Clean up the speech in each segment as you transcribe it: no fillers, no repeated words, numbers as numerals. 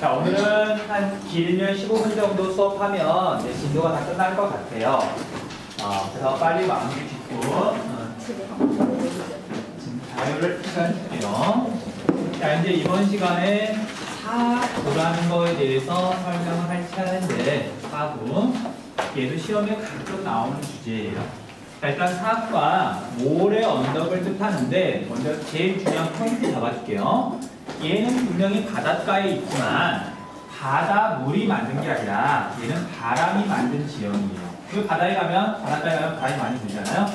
자, 오늘은 한 길면 15분 정도 수업하면 이제 진도가 다 끝날 것 같아요. 그래서 빨리 마무리 짓고 지금 자료를 펴줄게요. 자, 이제 이번 시간에 사구라는 거에 대해서 설명을 할 차례인데, 사구. 얘도 시험에 가끔 나오는 주제예요. 자, 일단 사구가 모래 언덕을 뜻하는데, 먼저 제일 중요한 포인트 잡아줄게요. 얘는 분명히 바닷가에 있지만 바다 물이 만든 게 아니라 얘는 바람이 만든 지형이에요. 그 바다에 가면, 바닷가에 가면 바람이 많이 불잖아요.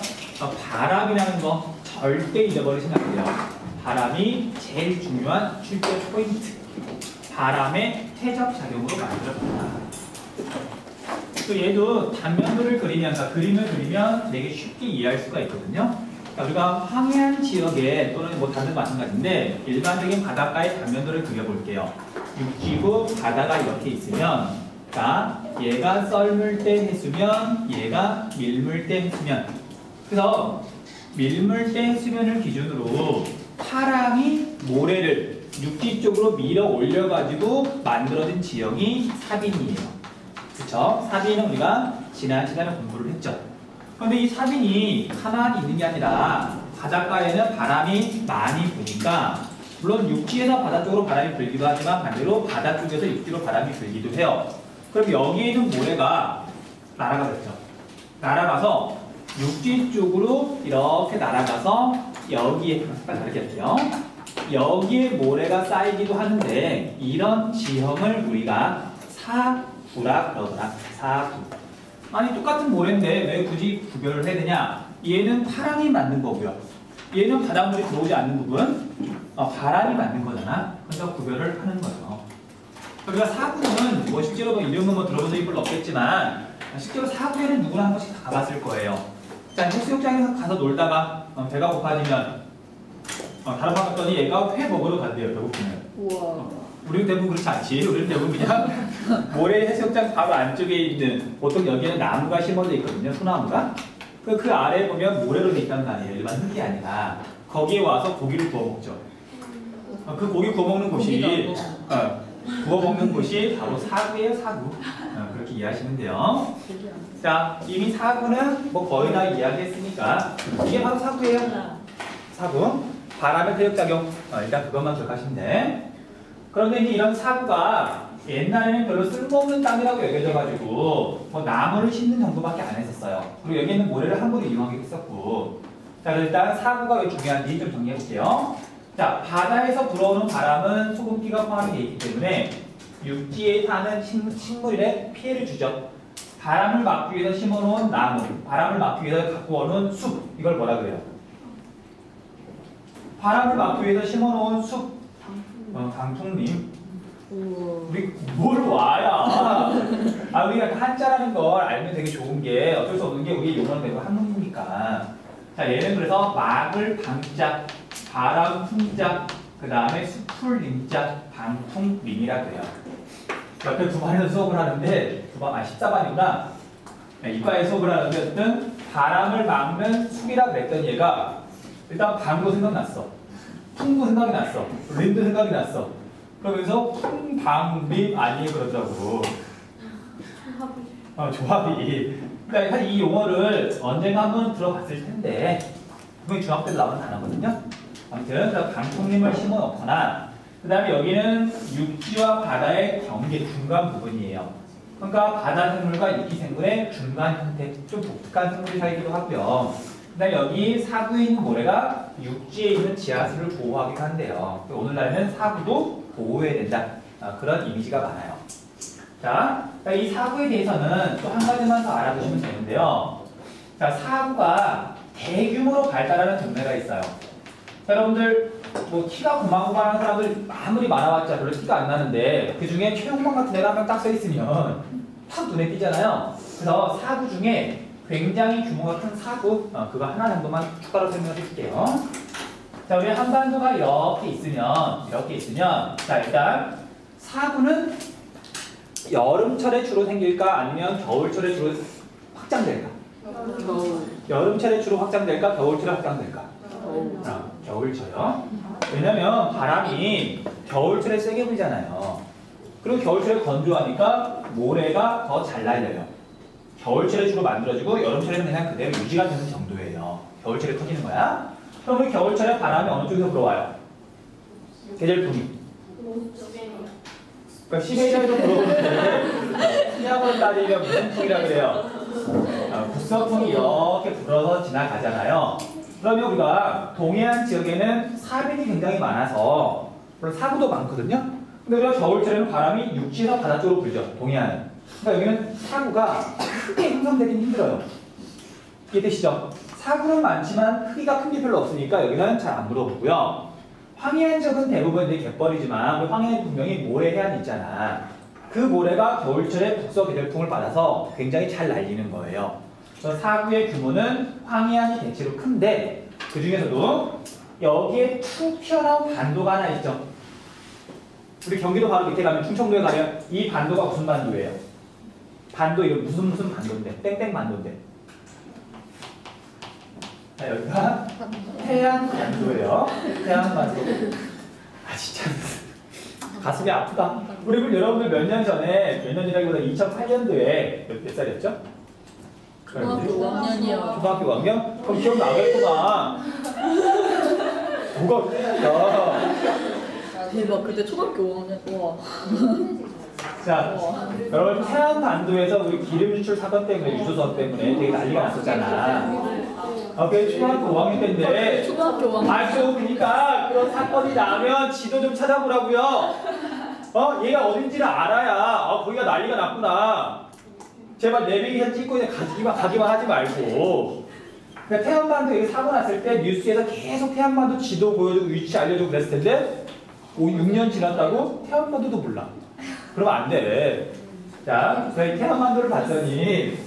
바람이라는 거 절대 잊어버리시면 안 돼요. 바람이 제일 중요한 출제 포인트. 바람의 퇴적 작용으로 만들어진다. 또 얘도 단면도를 그리면서 그림을 그리면 되게 쉽게 이해할 수가 있거든요. 우리가 황해안 지역에 또는 뭐 다른 마찬가지인데 일반적인 바닷가의 단면도를 그려볼게요. 육지고 바다가 이렇게 있으면, 자, 얘가 썰물 때 해수면, 얘가 밀물 때 해수면. 그래서 밀물 때 해수면을 기준으로 파랑이 모래를 육지 쪽으로 밀어 올려가지고 만들어진 지형이 사빈이에요. 그쵸? 사빈은 우리가 지난 시간에 공부를 했죠. 그런데 이 사빈이 가만히 있는 게 아니라 바닷가에는 바람이 많이 부니까, 물론 육지에서 바다 쪽으로 바람이 불기도 하지만 반대로 바다 쪽에서 육지로 바람이 불기도 해요. 그럼 여기에 있는 모래가 날아가겠죠. 날아가서 육지 쪽으로 이렇게 날아가서 여기에, 잠깐 다르게 할게요. 여기에 모래가 쌓이기도 하는데 이런 지형을 우리가 사구라 그러더라. 사구. 아니, 똑같은 모래인데 왜 굳이 구별을 해야 되냐? 얘는 파랑이 만든 거고요. 얘는 바닷물이 들어오지 않는 부분, 바람이 만든 거잖아. 그래서 구별을 하는 거예요. 우리가 사구는 뭐 실제로 뭐 이름은 뭐 들어본 적이 별로 없겠지만 실제로 사구에는 누구나 한 번씩 다 가봤을 거예요. 자, 해수욕장에서 가서 놀다가 배가 고파지면 다른 방 갔더니 얘가 회 먹으러 간대요. 배고프면. 우와. 우리는 대부분 그렇지 않지. 우리는 대부분 그냥 모래 해수욕장 바로 안쪽에 있는, 보통 여기에는 나무가 심어져 있거든요. 소나무가. 그 아래에 보면 모래로 돼 있단 말이에요. 일반 흙이 아니라. 거기에 와서 고기를 구워 먹죠. 그 고기 구워 먹는 곳이 구워 먹는 곳이 바로 사구예요. 사구. 그렇게 이해하시면 돼요. 자, 이미 사구는 뭐 거의 다 이야기했으니까 이게 바로 사구예요. 사구. 바람의 퇴역작용. 일단 그것만 기억하시면 돼. 그런데 이제 이런 사구가 옛날에는 별로 쓸모없는 땅이라고 여겨져가지고 뭐 나무를 심는 정도밖에 안 했었어요. 그리고 여기 있는 모래를 함부로 이용하기도 했었고. 자, 일단 사구가 왜 중요한지 좀 정리해볼게요. 자, 바다에서 불어오는 바람은 소금기가 포함이 되어 있기 때문에 육지에 사는 식물에 피해를 주죠. 바람을 막기 위해서 심어놓은 나무, 바람을 막기 위해서 갖고 오는 숲, 이걸 뭐라 그래요? 바람을 막기 위해서 심어놓은 숲, 강풍림. 우리 뭘 와야? 우리가 한자라는 걸 알면 되게 좋은 게, 어쩔 수 없는 게 우리 용어는 되고 한문이니까. 자, 얘는 그래서 막을 방자, 바람 풍자, 그 다음에 숲을 림자, 방풍림이라 그래요. 옆에 두 반에서 수업을 하는데, 14반이구나. 이과에 수업을 하는데, 어쨌든 바람을 막는 숲이라 그랬던 얘가 일단 방도 생각났어. 풍도 생각이 났어. 림도 생각이 났어. 그러면서 풍방림 아니에요 그러더라고. 조합이. 그러니까 이 용어를 언젠가 한번 들어봤을 텐데 분명히 중학교 때 나오는 단어거든요. 아무튼 방풍림을 심어 놓거나, 그 다음에 여기는 육지와 바다의 경계 중간 부분이에요. 그러니까 바다 생물과 육지 생물의 중간 형태, 좀 독특한 생물이 살기도 하고요. 그 다음에 여기 사구에 있는 모래가 육지에 있는 지하수를 보호하기도 한대요. 오늘날에는 사구도 보호해야 된다. 그런 이미지가 많아요. 자, 이 사구에 대해서는 또 한 가지만 더 알아두시면 되는데요. 자, 사구가 대규모로 발달하는 동네가 있어요. 자, 여러분들 뭐 키가 고만고만한 사람들 아무리 많아봤자 별로 티가 안 나는데 그 중에 최용만 같은 애가 한 명 딱 서 있으면 탁 눈에 띄잖아요. 그래서 사구 중에 굉장히 규모가 큰 사구, 그거 하나 정도만 추가로 설명해 드릴게요. 자, 우리 한반도가 이렇게 있으면, 자, 일단 사구는 여름철에 주로 생길까 아니면 겨울철에 주로 확장될까? 여름철에 주로 확장될까? 겨울철에 확장될까? 겨울철요. 왜냐면 바람이 겨울철에 세게 불잖아요. 그리고 겨울철에 건조하니까 모래가 더 잘 날려요. 겨울철에 주로 만들어지고 여름철에는 그냥 그대로 유지가 되는 정도예요. 겨울철에 터지는 거야. 그러면 겨울철에 바람이 어느 쪽에서 불어와요? 계절풍이. 그러니까 시베리아에서 불어오는데 시야로 따지면 무슨 풍이라 그래요? 북서풍이 이렇게 불어서 지나가잖아요. 그러면 우리가 동해안 지역에는 사변이 굉장히 많아서 물론 사구도 많거든요. 근데 우리가 겨울철에는 바람이 육지에서 바다 쪽으로 불죠. 동해안은. 그러니까 여기는 사구가 크게 형성되긴 힘들어요. 이해되시죠? 사구는 많지만 크기가 큰 게 별로 없으니까 여기는 잘 안 불어오고요. 황해안 지역은 대부분 이제 갯벌이지만 우리 황해안 분명히 모래 해안이 있잖아. 그 모래가 겨울철에 북서 계절풍을 받아서 굉장히 잘 날리는 거예요. 그래서 사구의 규모는 황해안이 대체로 큰데 그 중에서도 여기에 툭 튀어나온 반도가 하나 있죠. 우리 경기도 바로 밑에 가면 충청도에 가면 이 반도가 무슨 반도예요? 반도 이름 무슨 반도인데? 땡땡 반도인데. 자, 여기가 태안 반도예요. 태안 반도. 아 진짜 가슴이 아프다. 우리 여러분들 몇 년 전이라기보다 2008년도에 몇 살이었죠? 중학교 5학년이요. 중학교 5학년? 그럼 기억나겠구나. 뭐가 웃기냐. 대박. 그때 초등학교 5학년. 와. 자, 여러분 태안 반도에서 우리 기름 유출 사건 때문에 유조선 때문에 되게 난리가 났었잖아. 그게 초등학교 5학년 때인데. 초등학교 5학년. 아주 그러니까 그런 사건이 나면 지도 좀 찾아보라고요. 얘가 어딘지를 알아야 거기가 난리가 났구나. 제발 내비게이션 찍고 그냥 가기만 하지 말고. 그러니까 태안반도 여기 사고 났을 때 뉴스에서 계속 태안반도 지도 보여주고 위치 알려주고 그랬을 텐데 6년 지났다고 태안반도도 몰라. 그러면 안 돼. 자, 저희 태안반도를 봤더니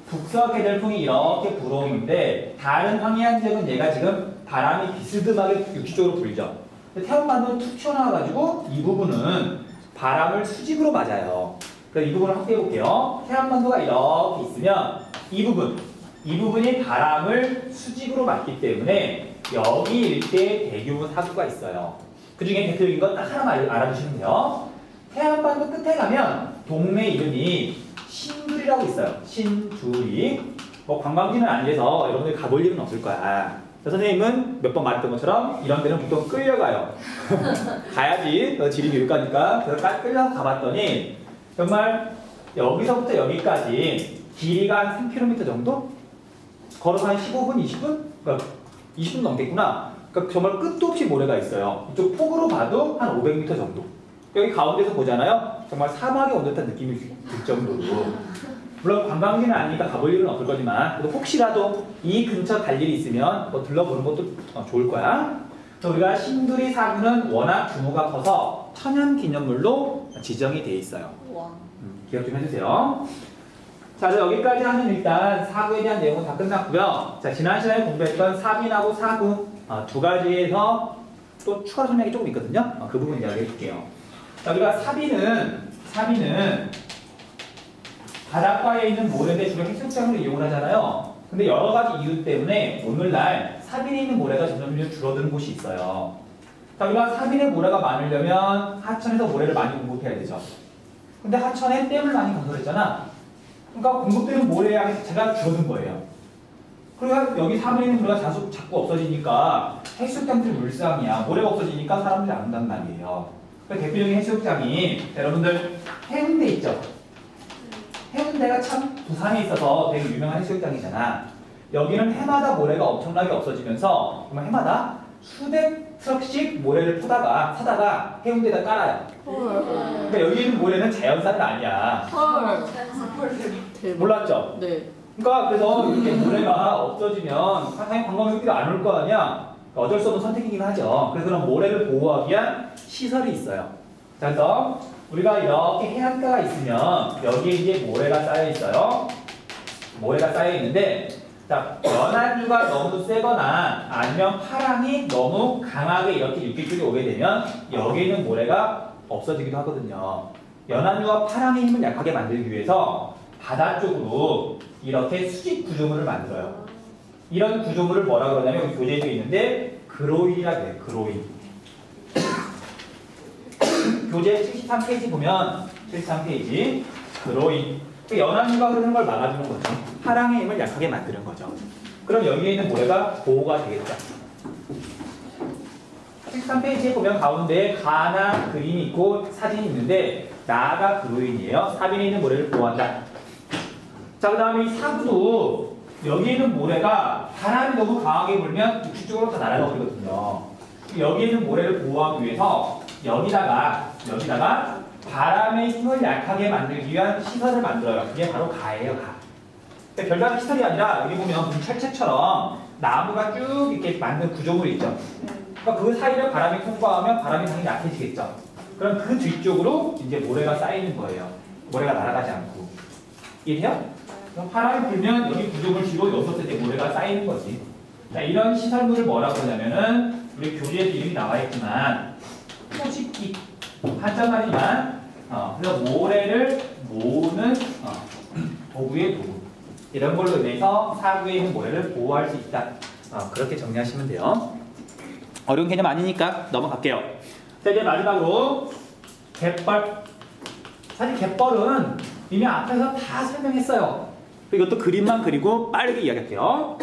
북서 계절풍이 이렇게 불어오는데 다른 황해안 지역은 얘가 지금 바람이 비스듬하게 육지 쪽으로 불죠. 태안반도는 툭 튀어나와가지고 이 부분은 바람을 수직으로 맞아요. 그래서 이 부분을 확대해 볼게요. 태안반도가 이렇게 있으면 이 부분이 바람을 수직으로 맞기 때문에 여기 일대에 대규모 사구가 있어요. 그 중에 대표적인 건 딱 하나만 알아두시면 돼요. 태안반도 끝에 가면 동네 이름이 신두리라고 있어요. 신두리. 뭐 관광지는 아니라서 여러분들 가볼 일은 없을 거야. 선생님은 몇 번 말했던 것처럼 이런 데는 보통 끌려가요. 가야지. 지리교육과니까. 그래서 끌려서 가봤더니 정말 여기서부터 여기까지 길이가 한 3km 정도? 걸어서 한 15분, 20분? 그러니까 20분 넘겠구나. 그러니까 정말 끝도 없이 모래가 있어요. 이쪽 폭으로 봐도 한 500m 정도. 여기 가운데서 보잖아요. 정말 사막에 온 듯한 느낌이 들 정도로. 물론 관광지는 아니니까 가볼 일은 없을 거지만 그래도 혹시라도 이 근처 갈 일이 있으면 뭐 들러보는 것도 좋을 거야. 그래서 우리가 신두리 사구는 워낙 규모가 커서 천연기념물로 지정이 돼 있어요. 기억 좀 해주세요. 자, 여기까지 하면 일단 사구에 대한 내용은 다 끝났고요. 자, 지난 시간에 공부했던 사빈하고 사구 두 가지에서 또 추가 설명이 조금 있거든요. 그 부분 이야기해 줄게요. 자, 우리가 사빈은 바닷가에 있는 모래인데 주로 해수욕장으로 이용을 하잖아요. 근데 여러 가지 이유 때문에 오늘날 사빈에 있는 모래가 점점 줄어드는 곳이 있어요. 자, 우리가 사빈에 모래가 많으려면 하천에서 모래를 많이 공급해야 되죠. 근데 하천에 댐을 많이 건설했잖아. 그러니까 공급되는 모래의 양이 자체가 줄어든 거예요. 그러니까 여기 사빈에 있는 모래가 자꾸 없어지니까 해수욕장들이 물상이야. 모래가 없어지니까 사람들이 안 온단 말이에요. 그러니까 대표적인 해수욕장이 여러분들 해운대 있죠? 해운대가 참 부산에 있어서 되게 유명한 해수욕장이잖아. 여기는 해마다 모래가 엄청나게 없어지면서 정말 해마다 수백 트럭씩 모래를 사다가 해운대에다 깔아요. 그러니까 여기 있는 모래는 자연산은 아니야. 몰랐죠? 네. 그러니까 그래서 이렇게 모래가 없어지면 당연히 관광객들이 안 올 거 아니야. 어쩔 수 없는 선택이긴 하죠. 그래서 그런 모래를 보호하기 위한 시설이 있어요. 자, 그래서 우리가 이렇게 해안가가 있으면 여기에 이제 모래가 쌓여 있어요. 모래가 쌓여 있는데, 자, 연안류가 너무 세거나 아니면 파랑이 너무 강하게 이렇게 육지 쪽에 오게 되면 여기에 있는 모래가 없어지기도 하거든요. 연안류와 파랑의 힘을 약하게 만들기 위해서 바다 쪽으로 이렇게 수직 구조물을 만들어요. 이런 구조물을 뭐라 그러냐면 여기 교재에 있는데 그로일이라고 해요. 그로일. 교재 73페이지 보면 73페이지 그로인 연안유가 흐르는 걸 막아주는 거죠. 파랑의 힘을 약하게 만드는 거죠. 그럼 여기에 있는 모래가 보호가 되겠죠. 73페이지에 보면 가운데 가나 그림이 있고 사진이 있는데 나가 그로인이에요. 사변에 있는 모래를 보호한다. 자, 그 다음에 이 사구도 여기에 있는 모래가 바람이 너무 강하게 불면 북쪽으로 다 날아가 버리거든요. 여기에 있는 모래를 보호하기 위해서 여기다가 바람의 힘을 약하게 만들기 위한 시설을 만들어요. 그게 바로 가예요, 가. 별다른 시설이 아니라 여기 보면 철책처럼 나무가 쭉 이렇게 만든 구조물이 있죠. 그러니까 그 사이를 바람이 통과하면 바람이 당연히 약해지겠죠. 그럼 그 뒤쪽으로 이제 모래가 쌓이는 거예요. 모래가 날아가지 않고. 이해돼요? 그럼 바람이 불면 여기 구조물 뒤로 였었을 때 모래가 쌓이는 거지. 자, 이런 시설물을 뭐라고 하냐면은 우리 교재에도 이름이 나와 있지만 포식기 한자말이지만 그래서 모래를 모으는 도구의 도구 이런 걸로 인해서 사구에 있는 모래를 보호할 수 있다. 그렇게 정리하시면 돼요. 어려운 개념 아니니까 넘어갈게요. 자, 이제 마지막으로 갯벌. 사실 갯벌은 이미 앞에서 다 설명했어요. 이것도 그림만 그리고 빠르게 이야기할게요.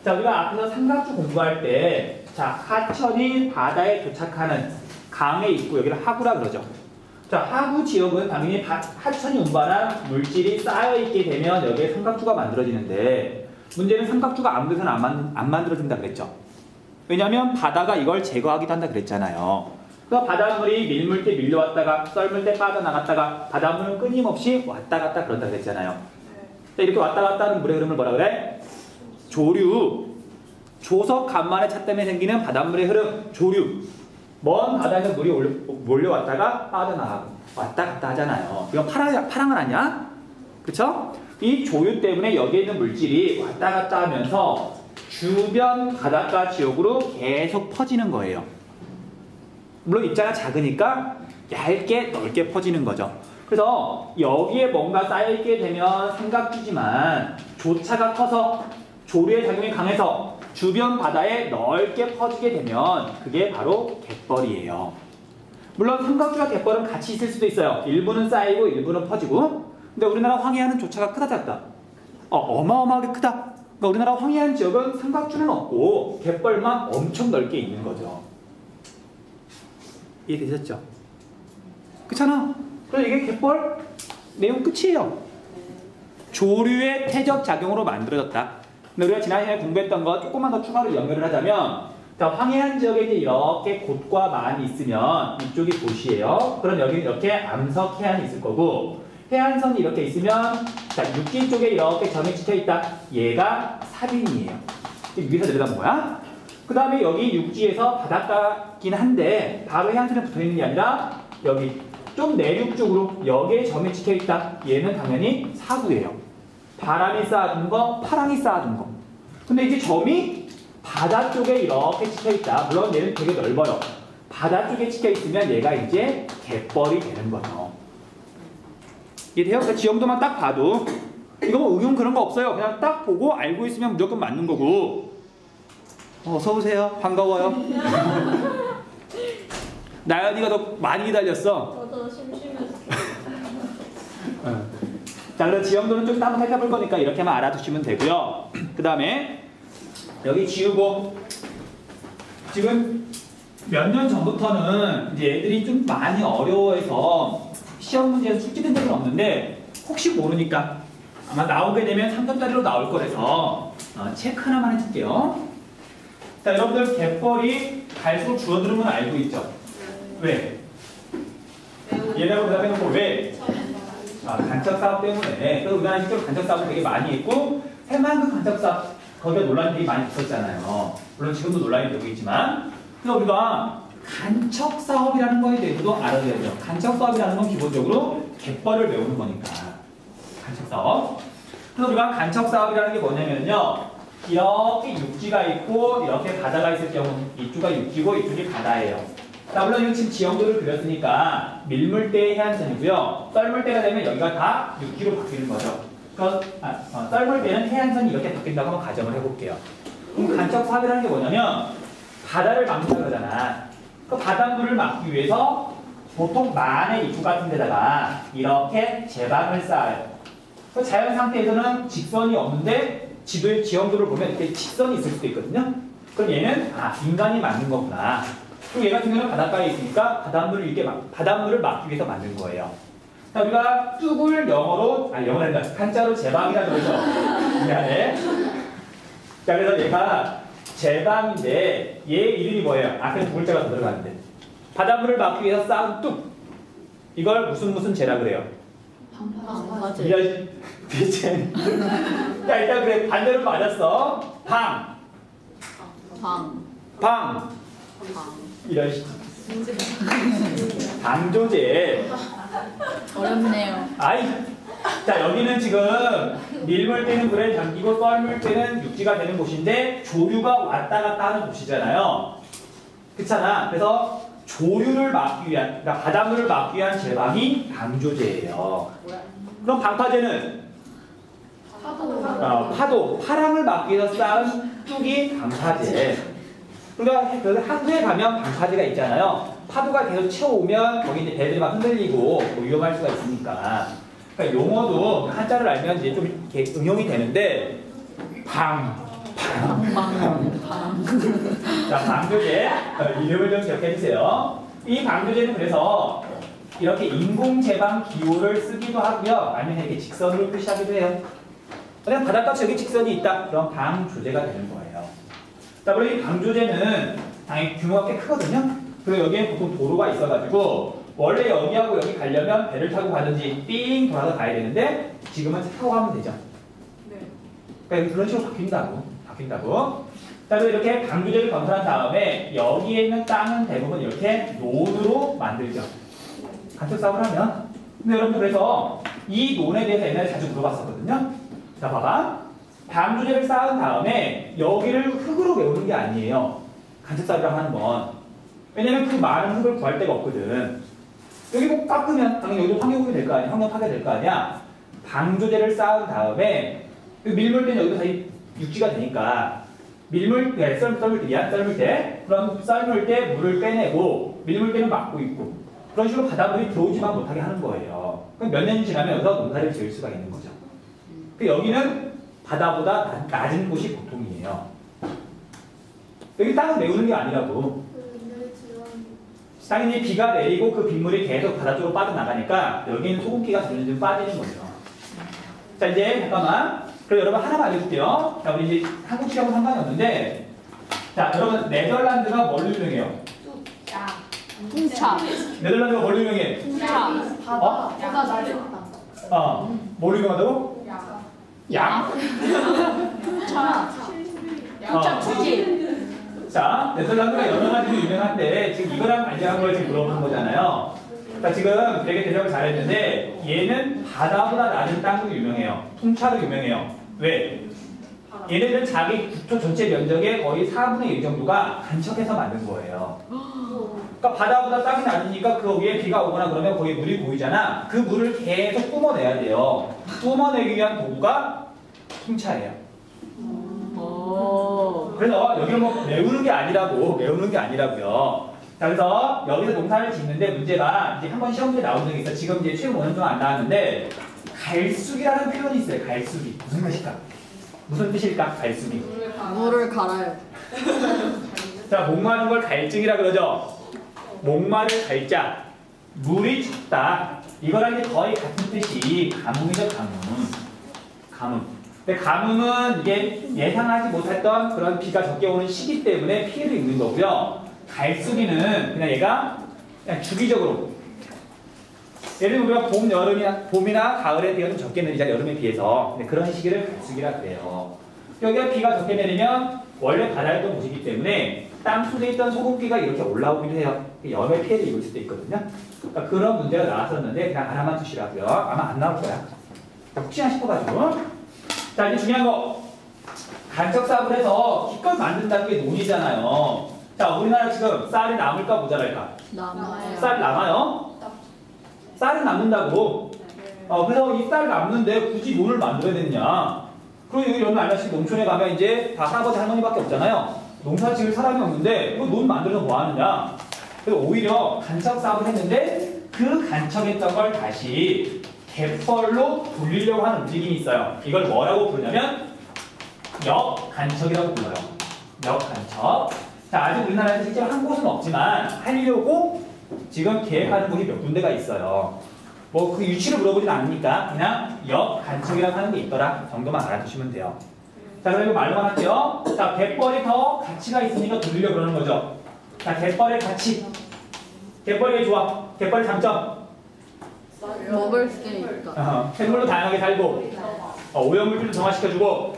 자, 우리가 앞에서 삼각주 공부할 때, 자, 하천이 바다에 도착하는 강에 있고 여기를 하구라 그러죠. 자, 하구 지역은 당연히 하천이 운반한 물질이 쌓여있게 되면 여기에 삼각주가 만들어지는데 문제는 삼각주가 아무 데서나 안 만들어진다 그랬죠. 왜냐하면 바다가 이걸 제거하기도 한다 그랬잖아요. 그래서 바닷물이 밀물 때 밀려왔다가 썰물 때 빠져나갔다가 바닷물은 끊임없이 왔다 갔다 그런다 그랬잖아요. 이렇게 왔다 갔다 하는 물의 흐름을 뭐라 그래? 조류. 조석 간만에 차 때문에 생기는 바닷물의 흐름, 조류. 먼 바다에서 물이 몰려왔다가 빠져나가고 왔다 갔다 하잖아요. 이건 파랑은 아니야? 그쵸? 이 조류 때문에 여기에 있는 물질이 왔다 갔다 하면서 주변 바닷가 지역으로 계속 퍼지는 거예요. 물론 입자가 작으니까 얇게 넓게 퍼지는 거죠. 그래서 여기에 뭔가 쌓여있게 되면 삼각주지만 조차가 커서 조류의 작용이 강해서 주변 바다에 넓게 퍼지게 되면 그게 바로 갯벌이에요. 물론 삼각주와 갯벌은 같이 있을 수도 있어요. 일부는 쌓이고 일부는 퍼지고. 근데 우리나라 황해안은 조차가 크다 작다? 어마어마하게 크다. 그러니까 우리나라 황해안 지역은 삼각주는 없고 갯벌만 엄청 넓게 있는 거죠. 이해되셨죠? 그렇잖아. 그래서 이게 갯벌 내용 끝이에요. 조류의 퇴적 작용으로 만들어졌다. 근데 우리가 지난 시간에 공부했던 거 조금만 더 추가로 연결을 하자면, 자, 황해안 지역에 이제 이렇게 곳과 만이 있으면 이쪽이 도시예요. 그럼 여기 이렇게 암석 해안이 있을 거고, 해안선이 이렇게 있으면, 자, 육지 쪽에 이렇게 점이 찍혀 있다. 얘가 사빈이에요. 위에서 내려다본 거야. 그 다음에 여기 육지에서 바닷가긴 한데 바로 해안선에 붙어있는 게 아니라 여기 좀 내륙 쪽으로 여기에 점이 찍혀 있다. 얘는 당연히 사구예요. 바람이 쌓아둔 거, 파랑이 쌓아둔 거. 근데 이제 점이 바다 쪽에 이렇게 찍혀 있다. 물론 얘는 되게 넓어요. 바다 쪽에 찍혀 있으면 얘가 이제 갯벌이 되는 거죠. 이해돼요? 그 지형도만 딱 봐도 이거 뭐 응용 그런 거 없어요. 그냥 딱 보고 알고 있으면 무조건 맞는 거고. 어서 오세요. 반가워요. 나연이가 더 많이 기다렸어. 저도 심심해서. 자, 그래서 지형도는 좀 한번 살펴볼 거니까 이렇게만 알아두시면 되고요. 그 다음에 여기 지우고 지금 몇 년 전부터는 이제 애들이 좀 많이 어려워해서 시험 문제에서 숙지된 적은 없는데 혹시 모르니까 아마 나오게 되면 3점짜리로 나올 거라서 체크 하나만 해줄게요. 자, 여러분들 갯벌이 갈수록 줄어드는 건 알고 있죠? 왜? 얘라고 대답해놓고 왜? 간척 사업 때문에. 그래서 우리나라 실제로 간척 사업을 되게 많이 했고 새만금 간척 사업 거기에 논란이 되게 많이 있었잖아요. 물론 지금도 논란이 되고 있지만. 그래서 우리가 간척 사업이라는 거에 대해서도 알아야 돼요. 간척 사업이라는 건 기본적으로 갯벌을 메우는 거니까. 간척 사업. 그래서 우리가 간척 사업이라는 게 뭐냐면요. 이렇게 육지가 있고 이렇게 바다가 있을 경우 이쪽가 육지고 이쪽이 바다예요. 자, 물론 이거 지금 지형도를 그렸으니까 밀물대의 해안선이고요. 썰물대가 되면 여기가 다 육지로 바뀌는 거죠. 그래서 썰물대는 해안선이 이렇게 바뀐다고 한번 가정을 해볼게요. 그럼 간척 사업이라는 게 뭐냐면 바다를 막는다 그러잖아. 그 바닷물을 막기 위해서 보통 만의 입구 같은 데다가 이렇게 제방을 쌓아요. 그 자연 상태에서는 직선이 없는데 지도의 지형도를 보면 이렇게 직선이 있을 수도 있거든요. 그럼 얘는 인간이 만든 거구나. 그리고 얘 같은 경우는 바닷가에 있으니까 바닷물을 막기 위해서 만든 거예요. 자, 우리가 뚝을 영어로 한자로 제방이라고 해서 미안해. 자, 그래서 얘가 제방인데 얘 이름이 뭐예요? 앞에 두 글자가 더 들어가는데 바닷물을 막기 위해서 쌓은 뚝. 이걸 무슨 재라 그래요? 방파제. 자, 일단 그래 반대로 맞았어. 방. 이런 방조제. 어렵네요. 자, 여기는 지금 밀물 때는 물에 잠기고 썰물 때는 육지가 되는 곳인데 조류가 왔다 갔다 하는 곳이잖아요. 그렇잖아. 그래서 조류를 막기 위한, 그러니까 바닷물을 막기 위한 제방이 방조제예요. 그럼 방파제는 파랑을 막기 위해서 쌓은 뚝이 방파제. 그러니까 그 항구에 가면 방파제가 있잖아요. 파도가 계속 채워오면 거기 이제 배들이 막 흔들리고 뭐 위험할 수가 있으니까. 그러니까 용어도 한자를 알면 이제 좀 이렇게 응용이 되는데 자, 방조제 이름을 좀 기억해 주세요. 이 방조제는 그래서 이렇게 인공 제방 기호를 쓰기도 하고요. 아니면 이렇게 직선으로 표시하기도 해요. 그냥 바닷가에 여기 직선이 있다. 그럼 방조제가 되는 거예요. 자, 그리고 이 방조제는 당연히 규모가 꽤 크거든요. 그리고 여기에 보통 도로가 있어가지고 원래 여기하고 여기 가려면 배를 타고 가든지 삥 돌아서 가야 되는데 지금은 차 타고 가면 되죠. 그러니까 그런 식으로 바뀐다고. 자, 그래서 이렇게 방조제를 건설한 다음에 여기에 있는 땅은 대부분 이렇게 논으로 만들죠. 간척 사업을 하면. 근데 여러분 그래서 이 논에 대해서 옛날에 자주 물어봤었거든요. 자, 봐봐. 방조제를 쌓은 다음에 여기를 흙으로 메우는 게 아니에요. 간척 사업이라고 하는 건. 왜냐면 그 많은 흙을 구할 데가 없거든. 여기 꼭 깎으면 당연히 여기도 환경오염이 될 거 아니야. 환경 파괴될 거 아니야. 방조제를 쌓은 다음에 밀물 때는 여기도 다시 육지가 되니까 밀물 때, 썰물 때 그럼 썰물 때 물을 빼내고 밀물 때는 막고 있고 그런 식으로 바닷물이 들어오지만 못하게 하는 거예요. 그럼 몇 년이 지나면 여기서 농사를 지을 수가 있는 거죠. 그 여기는 바다보다 낮은 곳이 보통이에요. 여기 땅을 메우는 게 아니라고. 당연히 비가 내리고 그 빗물이 계속 바다 쪽으로 빠져나가니까 여기는 소금기가 점점 빠지는 거죠. 자, 이제 잠깐만. 그럼 여러분 하나만 알려줄게요. 자, 우리 이제 한국 시하고 상관이 없는데, 자, 여러분 네덜란드가 뭘로 유명해요? 풍차. 네덜란드가 뭘로 유명해? 풍차. 바다 나르다. 뭘로 유명하다고? 양. 풍차. 풍차 축제. 자, 네덜란드가 여러 가지로 유명한데 지금 이거랑 관련한 걸 지금 물어보는 거잖아요. 자, 지금 되게 대답을 잘했는데 얘는 바다보다 낮은 땅으로 유명해요. 풍차로 유명해요. 왜? 얘네들은 자기 국토 전체 면적의 거의 4분의 1 정도가 간척해서 만든 거예요. 그러니까 바다보다 땅이 낮으니까 그 위에 비가 오거나 그러면 거기에 물이 고이잖아. 그 물을 계속 뿜어내야 돼요. 뿜어내기 위한 도구가 풍차예요. 그래서 여기는 뭐 메우는 게 아니라고요. 자, 그래서 여기서 농사를 짓는데 문제가 이제 한번 시험 문제 나온 적이 있어. 지금 이제 최근 5년 동안 안 나왔는데 갈수기라는 표현이 있어요. 갈수기. 무슨 뜻일까? 무슨 뜻일까? 갈수기. 물을 갈아요. 자, 목마른 걸 갈증이라 그러죠. 목마를 갈자. 물이 적다. 이거랑 이제 거의 같은 뜻이 가뭄이죠, 가뭄. 근데 가뭄은 이게 예상하지 못했던 그런 비가 적게 오는 시기 때문에 피해를 입는 거고요. 갈수기는 그냥 얘가 그냥 주기적으로. 예를 들면 우리가 봄이나 가을에 비가 좀 적게 내리잖아요. 여름에 비해서. 근데 그런 시기를 갈수기라 그래요. 여기가 비가 적게 내리면 원래 바다였던 곳이기 때문에 땅 속에 있던 소금기가 이렇게 올라오기도 해요. 여름에 피해를 입을 수도 있거든요. 그러니까 그런 문제가 나왔었는데 그냥 하나만 두시라고요. 아마 안 나올 거야. 혹시나 싶어가지고. 자, 이제 중요한 거. 간척 사업을 해서 기껏 만든다는 게 논이잖아요. 자, 우리나라 지금 쌀이 남을까 모자랄까? 남아요. 쌀 남아요? 쌀은 남는다고. 그래서 이 쌀 남는데 굳이 논을 만들어야 되느냐? 그리고 여기 여러분 알다시피 농촌에 가면 이제 다 할아버지 할머니밖에 없잖아요. 농사 지을 사람이 없는데 그 논 만들어서 뭐 하느냐? 그래서 오히려 간척 사업을 했는데 그 간척했던 걸 다시 갯벌로 돌리려고 하는 움직임이 있어요. 이걸 뭐라고 부르냐면 역간척이라고 불러요. 역간척. 자, 아직 우리나라에서 실제 한 곳은 없지만 하려고 지금 계획하는 곳이 몇 군데가 있어요. 뭐 그 유치를 물어보진 않으니까 그냥 역간척이라고 하는 게 있더라 정도만 알아두시면 돼요. 자, 그럼 이거 말로만 할게요. 자, 갯벌이 더 가치가 있으니까 돌리려고 그러는 거죠. 자, 갯벌의 가치. 갯벌이 왜 좋아? 갯벌의 장점. 먹을 수 있다. 생물로 다양하게 살고 오염물질도 정화시켜주고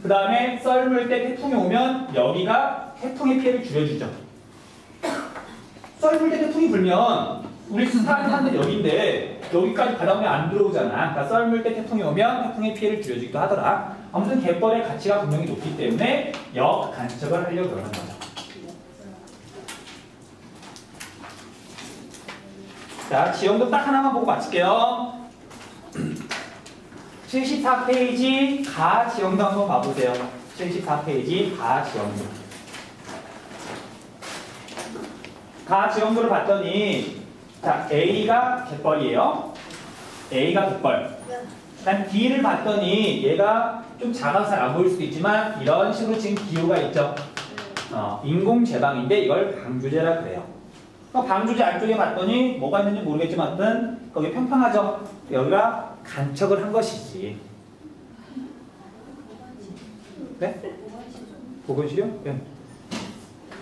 그 다음에 썰물 때 태풍이 오면 여기가 태풍의 피해를 줄여주죠. 썰물 때 태풍이 불면 우리 사는 여기인데 여기까지 바닷물이 안 들어오잖아. 그러니까 썰물 때 태풍이 오면 태풍의 피해를 줄여주기도 하더라. 아무튼 갯벌의 가치가 분명히 높기 때문에 역간척을 하려고 그러는 거죠. 자, 지형도 딱 하나만 보고 마칠게요. 74페이지 가 지형도 한번 봐보세요. 74페이지 가 지형도. 가 지형도를 봤더니 자, A가 갯벌이에요. A가 갯벌. 그다음 B를 봤더니 얘가 좀 작아서 잘 안 보일 수도 있지만 이런 식으로 지금 기호가 있죠. 인공 제방인데 이걸 방주제라 그래요. 방주제 안쪽에 봤더니 뭐가 있는지 모르겠지만 거기 평평하죠. 여기가 간척을 한 것이지. 네? 보건실이요? 네.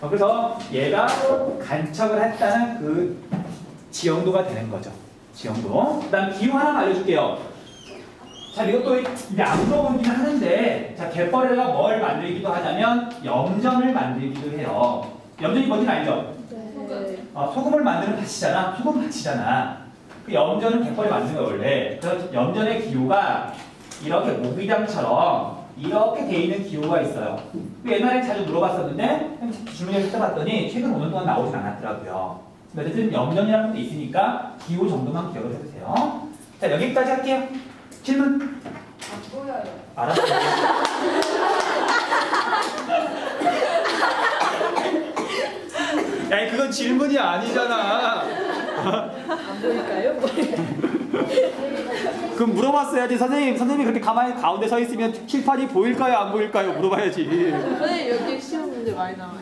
그래서 얘가 간척을 했다는 그 지형도가 되는 거죠. 지형도. 그 다음 기호 하나 알려줄게요. 자, 이것도 이제 안 물어보긴 하는데, 자, 갯벌에다가 뭘 만들기도 하냐면 염전을 만들기도 해요. 염전이 뭔지 알죠? 네. 소금을 만드는 밭이잖아. 소금 밭이잖아. 그 염전은 갯벌에 만드는 거예요, 원래. 그래서 염전의 기호가 이렇게 모기장처럼 이렇게 돼 있는 기호가 있어요. 옛날에 자주 물어봤었는데 질문을 했더니 최근 5년 동안 나오진 않았더라고요. 어쨌든 염전이라는 것도 있으니까 기호 정도만 기억을 해주세요. 자, 여기까지 할게요. 질문? 안 보여요. 알았어요. 야, 그건 질문이 아니잖아. 안 보일까요? 그럼 물어봤어야지. 선생님이 그렇게 가만히 가운데 서 있으면 칠판이 보일까요? 안 보일까요? 물어봐야지. 선생님 여기 시험 문제 많이 나와요.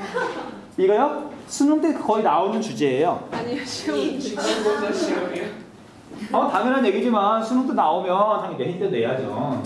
이거요? 수능 때 거의 나오는 주제예요. 아니요, 시험 문제. 당연한 얘기지만 수능 때 나오면 당연히 내신 때 내야죠.